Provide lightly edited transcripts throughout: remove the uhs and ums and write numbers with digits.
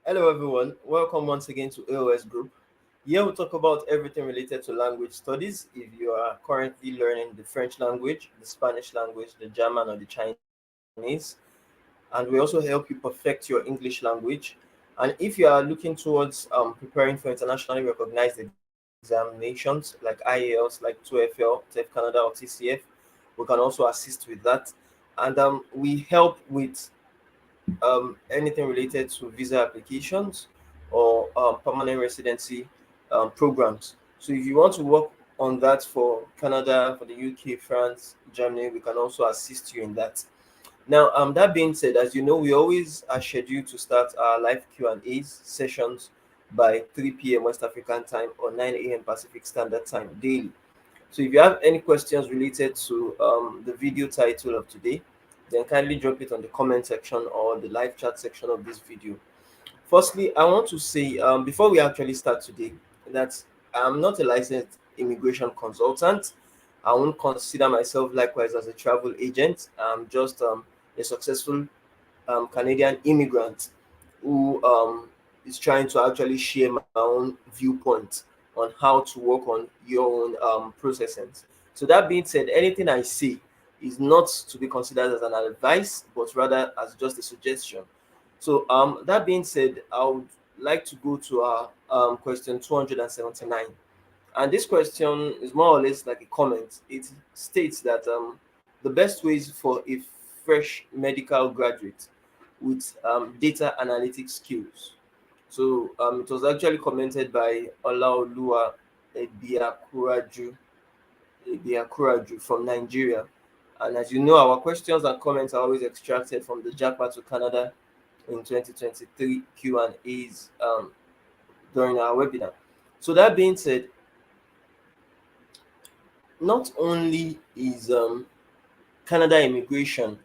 Hello, everyone. Welcome once again to A.O.S Group. Here we talk about everything related to language studies. If you are currently learning the French language, the Spanish language, the German, or the Chinese, and we also help you perfect your English language. And if you are looking towards preparing for internationally recognized examinations like IELTS, like TOEFL, TEF Canada, or TCF, we can also assist with that. And we help with anything related to visa applications or permanent residency programs. So if you want to work on that for Canada, for the UK, France, Germany, we can also assist you in that. Now, that being said, as you know, we always are scheduled to start our live Q&As sessions by 3 p.m. West African time or 9 a.m. Pacific Standard Time daily. So if you have any questions related to the video title of today, then kindly drop it on the comment section or the live chat section of this video. Firstly, I want to say before we actually start today that I'm not a licensed immigration consultant. I won't consider myself likewise as a travel agent. I'm just a successful Canadian immigrant who is trying to actually share my own viewpoint on how to work on your own processing. So that being said, anything I say is not to be considered as an advice, but rather as just a suggestion. So that being said, I would like to go to our question 279. And this question is more or less like a comment. It states that the best ways for a fresh medical graduate with data analytics skills. So it was actually commented by Olaoluwa Ebiekuraju from Nigeria. And as you know, our questions and comments are always extracted from the JAPA to Canada in 2023 Q&As during our webinar. So that being said, not only is Canada immigration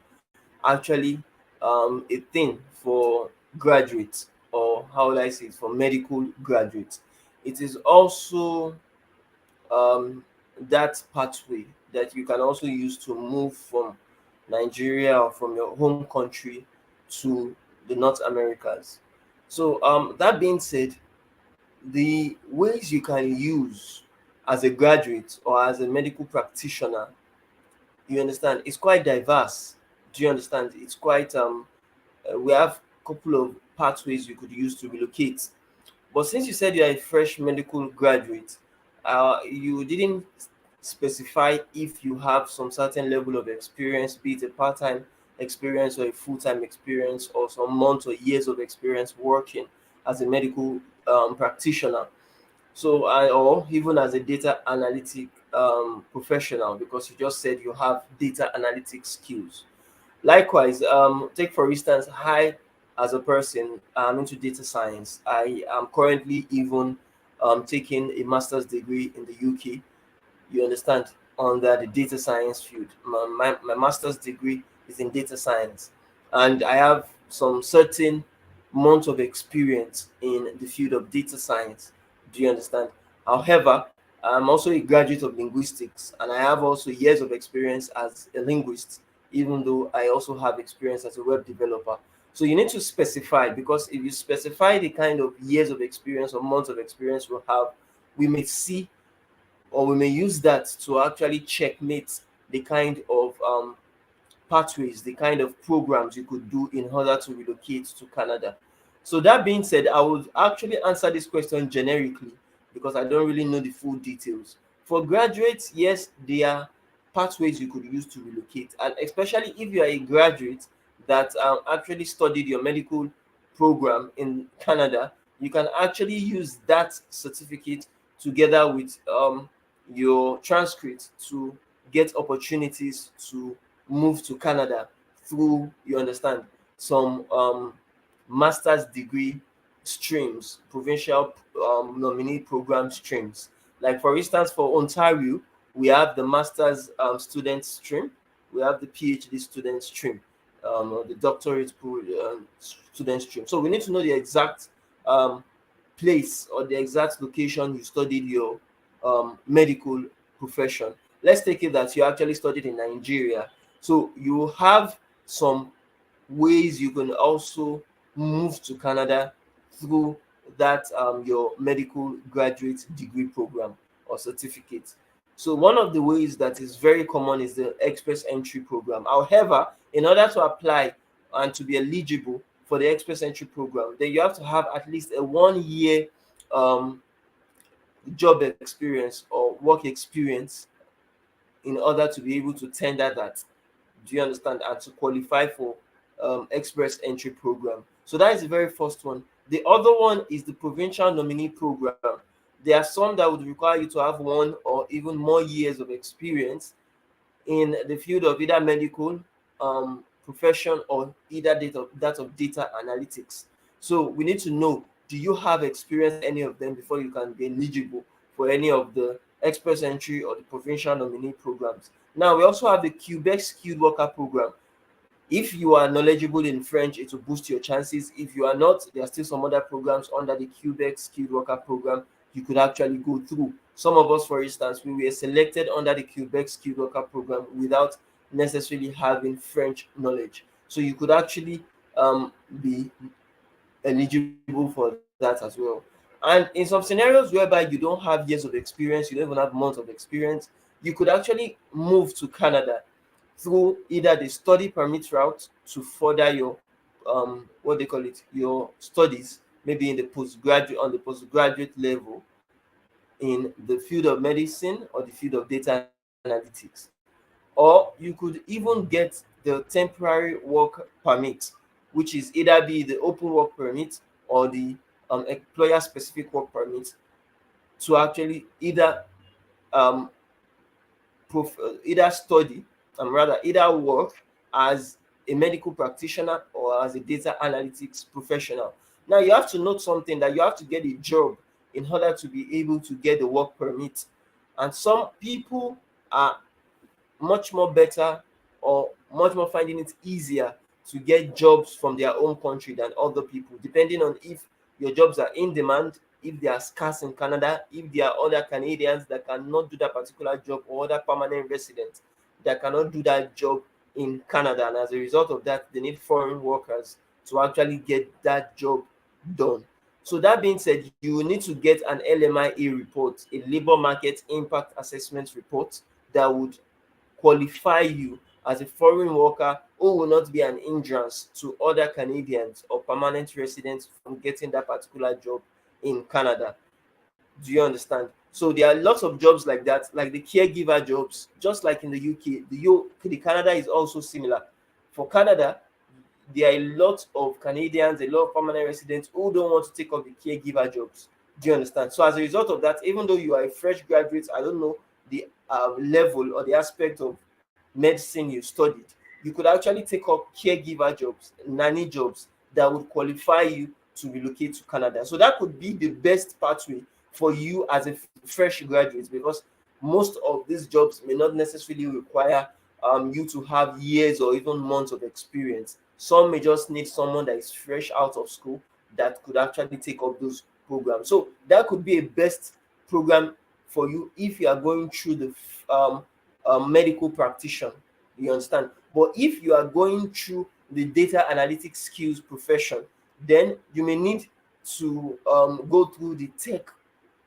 actually a thing for graduates, or how will I say it, for medical graduates, it is also um, that pathway that you can also use to move from Nigeria or from your home country to the North Americas. So that being said, the ways you can use as a graduate or as a medical practitioner, you understand, it's quite diverse. Do you understand? It's quite we have a couple of pathways you could use to relocate. But since you said you're a fresh medical graduate, you didn't specify if you have some certain level of experience, be it a part-time experience or a full-time experience, or some months or years of experience working as a medical practitioner. So, or even as a data analytic professional, because you just said you have data analytic skills. Likewise, take for instance, I, as a person, I'm into data science. I am currently even taking a master's degree in the UK. You understand, under the data science field. My master's degree is in data science, and I have some certain months of experience in the field of data science. Do you understand? However, I'm also a graduate of linguistics, and I have also years of experience as a linguist, even though I also have experience as a web developer. So you need to specify, because if you specify the kind of years of experience or months of experience we have, we may see, or we may use that to actually checkmate the kind of pathways, the kind of programs you could do in order to relocate to Canada. So that being said, I would actually answer this question generically because I don't really know the full details. For graduates, yes, there are pathways you could use to relocate, and especially if you are a graduate that actually studied your medical program in Canada, you can actually use that certificate together with your transcript to get opportunities to move to Canada through, you understand, some master's degree streams, provincial nominee program streams. Like for instance, for Ontario, we have the master's student stream, we have the PhD student stream, or the doctorate student stream. So we need to know the exact um, place or the exact location you studied your medical profession. Let's take it that you actually studied in Nigeria. So you have some ways you can also move to Canada through that your medical graduate degree program or certificate. So one of the ways that is very common is the express entry program. However, in order to apply and to be eligible for the express entry program, then you have to have at least a 1 year um, job experience or work experience in order to be able to tender that. Do you understand? And to qualify for express entry program. So that is the very first one. The other one is the provincial nominee program. There are some that would require you to have 1 or even more years of experience in the field of either medical profession or either that of data analytics. So we need to know, do you have experience in any of them before you can be eligible for any of the express entry or the provincial nominee programs. Now we also have the Quebec skilled worker program. If you are knowledgeable in French, it will boost your chances. If you are not, there are still some other programs under the Quebec skilled worker program you could actually go through. Some of us, for instance, we were selected under the Quebec skilled worker program without necessarily having French knowledge. So you could actually be eligible for that as well. And in some scenarios whereby you don't have years of experience, you don't even have months of experience, you could actually move to Canada through either the study permit route to further your what they call it, your studies, maybe in the postgraduate on the postgraduate level in the field of medicine or the field of data analytics. Or you could even get the temporary work permit, which is either be the open work permit or the employer specific work permit to actually um, either study rather either work as a medical practitioner or as a data analytics professional. Now you have to note something, that you have to get a job in order to be able to get the work permit. And some people are much more better or much more finding it easier to get jobs from their own country than other people, depending on if your jobs are in demand, if they are scarce in Canada, if there are other Canadians that cannot do that particular job, or other permanent residents that cannot do that job in Canada. And as a result of that, they need foreign workers to actually get that job done. So that being said, you will need to get an LMIA report, a labor market impact assessment report, that would qualify you as a foreign worker who will not be an hindrance to other Canadians or permanent residents from getting that particular job in Canada. Do you understand? So there are lots of jobs like that, like the caregiver jobs, just like in the UK. The Canada is also similar. For Canada, there are a lot of Canadians, a lot of permanent residents who don't want to take up the caregiver jobs. Do you understand? So as a result of that, even though you are a fresh graduate, I don't know the level or the aspect of medicine you studied, you could actually take up caregiver jobs, nanny jobs that would qualify you to relocate to Canada. So that could be the best pathway for you as a fresh graduate, because most of these jobs may not necessarily require you to have years or even months of experience. Some may just need someone that is fresh out of school that could actually take up those programs. So that could be a best program for you if you are going through the medical practitioner. You understand? But if you are going through the data analytics skills profession, then you may need to go through the tech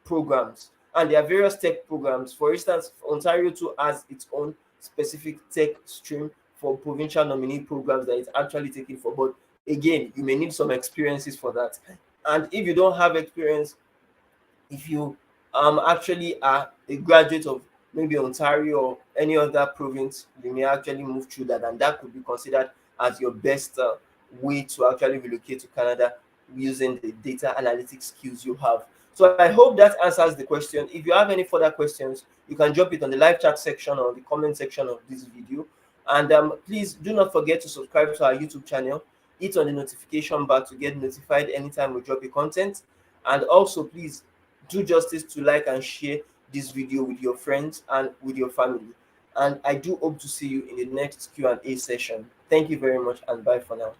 programs. And there are various tech programs. For instance, Ontario too has its own specific tech stream for provincial nominee programs that it's actually taking for. But again, you may need some experiences for that. And if you don't have experience, if you actually are a graduate of maybe Ontario or any other province, you may actually move through that, and that could be considered as your best way to actually relocate to Canada using the data analytics skills you have. So I hope that answers the question. If you have any further questions, you can drop it on the live chat section or the comment section of this video. And please do not forget to subscribe to our YouTube channel. Hit on the notification bar to get notified anytime we drop a content. And also, please do justice to like and share this video with your friends and with your family. And I do hope to see you in the next Q&A session. Thank you very much, and bye for now.